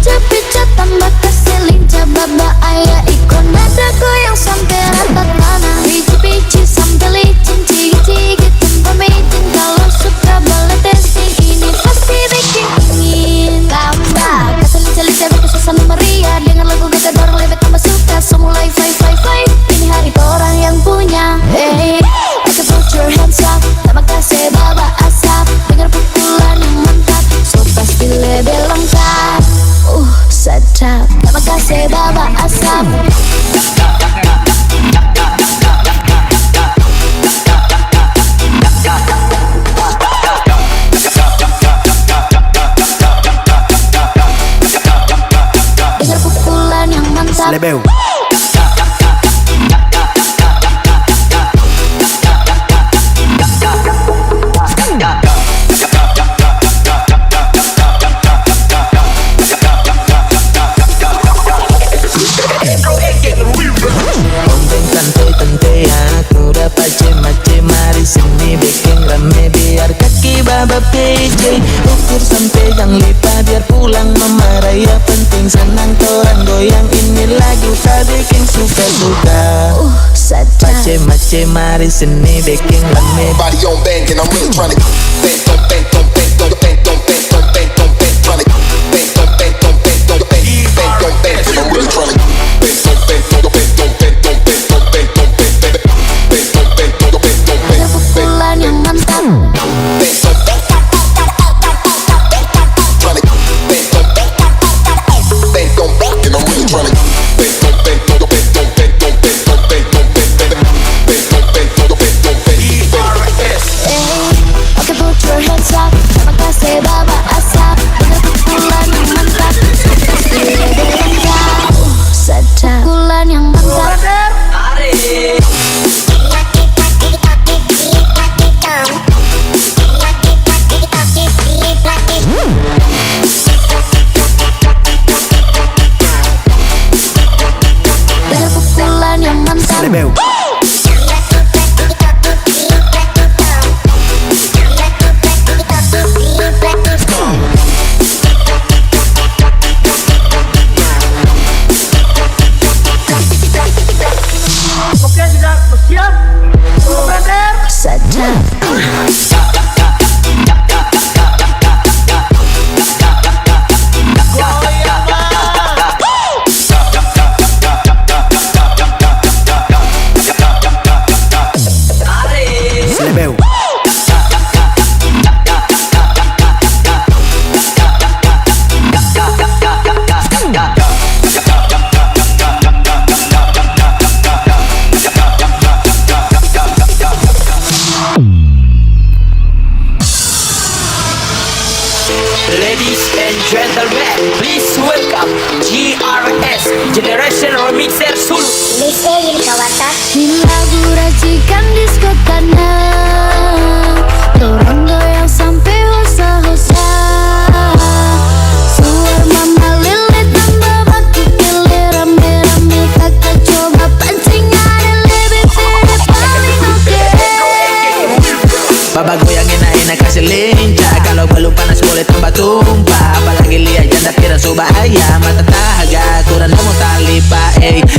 Pica-pica tambah kasih lincah baba ayah ikon nada goyang sampai rata tanah. Pici-pici sampai licin, cigit-cigit tanpa micin. Kalau suka boleh testing, ini pasti bikin ingin tambah. Kasih lincah-lincah bikin suasana meriah. Dengar lagu kita dorong lebih tambah suka. So mulai fight. Ini hari orang yang punya. Hey, I can put your hands up. Terima kasih baba asap. Dengar pukulan yang mantap. So pasti lebih lengkap. Sedap. Terima kasih baba asap. Dengar pukulan yang mantap. Lebeu. PJ ukur sampai yang lipa biar pulang memarahi. Ya penting senang torang goyang ini lagu tak bikin suka-suka. Mace mari sini bikin rame. Body on bang and I'm really trying to bang on bang on bang on bang on bang on bang on bang trying to bang on bang on bang on bang bang on bang and I'm really trying to bang on bang on bang on bang on bang on bang on bang bang on bang on bang on bang pukulan yang mantap. Lebeu. Oke, sudah bersiap. Sedap. Lebeu. Ladies and gentlemen, please welcome GRS Generation Remixer Sulu. Lisa Yilkawata. Ini lagu racikan disko tanah. Dorong goyang sampai hosa-hosa. Suar mama lilit tambah baku kele rame-rame. Kakak coba pancing ada lebih tinggi paling oke. Baba goyang enak-enak kasih lincah. Kalau belum panas boleh tambah tumpah. Apalagi lihat janda kira soba ayam. Mata tahaga kurang mau tali pa.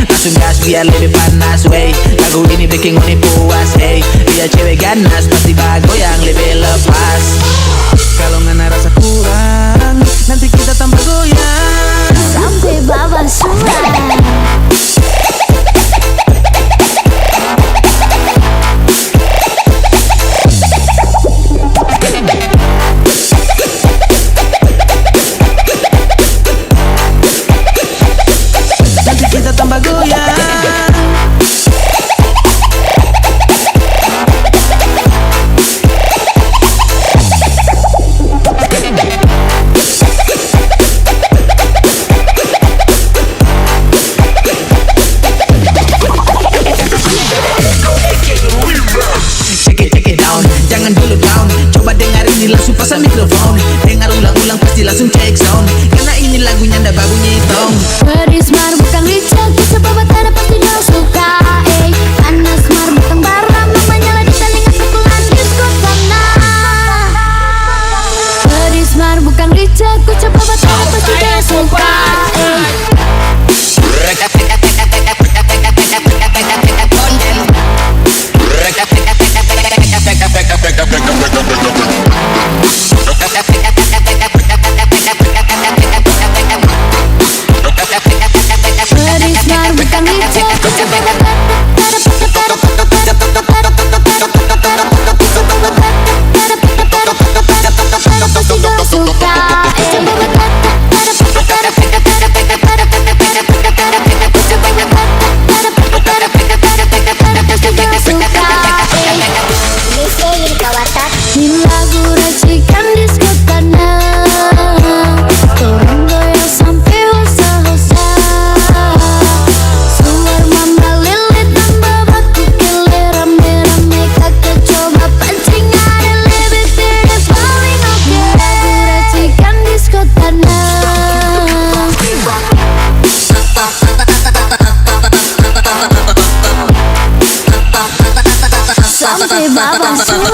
Langsung gas biar lebih panas wey. Lagu ini bikin ngoni puas hey. Dia cewek ganas pasti goyang lebih lepas. Kalau ngana rasa kurang nanti kita tambah goyang Sampai bawah suara. nanti kita tambah goyang. Check it down, jangan dulu down. Coba dengar ini langsung pasang mikrofon. Dengar ulang-ulang pasti langsung check sound. Karena ini lagunya ndak bagus nyetong. Pedis mar bukan licik, bisa bawa tanah pasti dia suka. Panas mar bukan bara, mama nyala di telinga pukulan disko tanah. Pedis mar bukan licik, bisa bawa tanah pasti dia suka. sensual.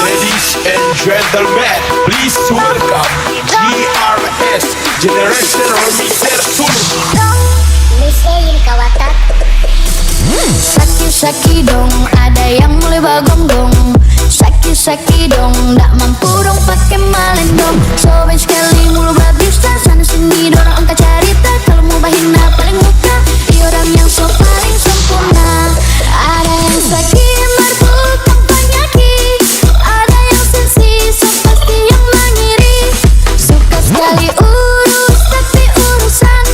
Ladies and gentlemen, please welcome GRS Generation Remixer Sulu. Saki dong, ada yang mulai bagonggong. Saki dong, ndak mampu dong pakai malendong. Sobat sekali mulu babista, sana sini dorong angka carita. Kalau mau bahina paling muka, orang yang so paling sempurna. Ada yang sakit marbuk kampanyaki, ada yang sensi, so pasti yang mengiri. Suka sekali urus tapi urusan,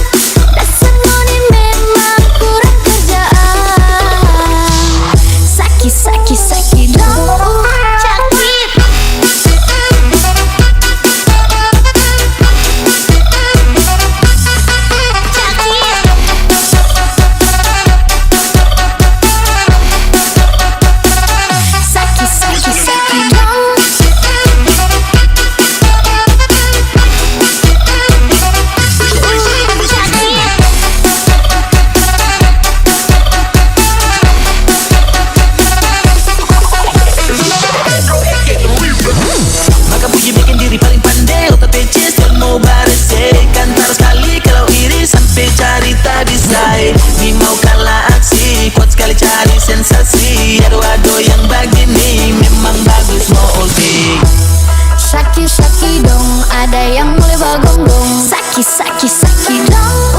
dasar ngoni memang kurang kerjaan. Saki dong. Maka puji bikin diri paling pandai, otak teces dan mau barese. Kantar sekali kalau iri sampai cari tak bisa. Ni mau kalah aksi, kuat sekali cari sensasi. Ado yang begini memang bagus mau ulti. Saki dong, ada yang mulai bagonggong. Saki dong.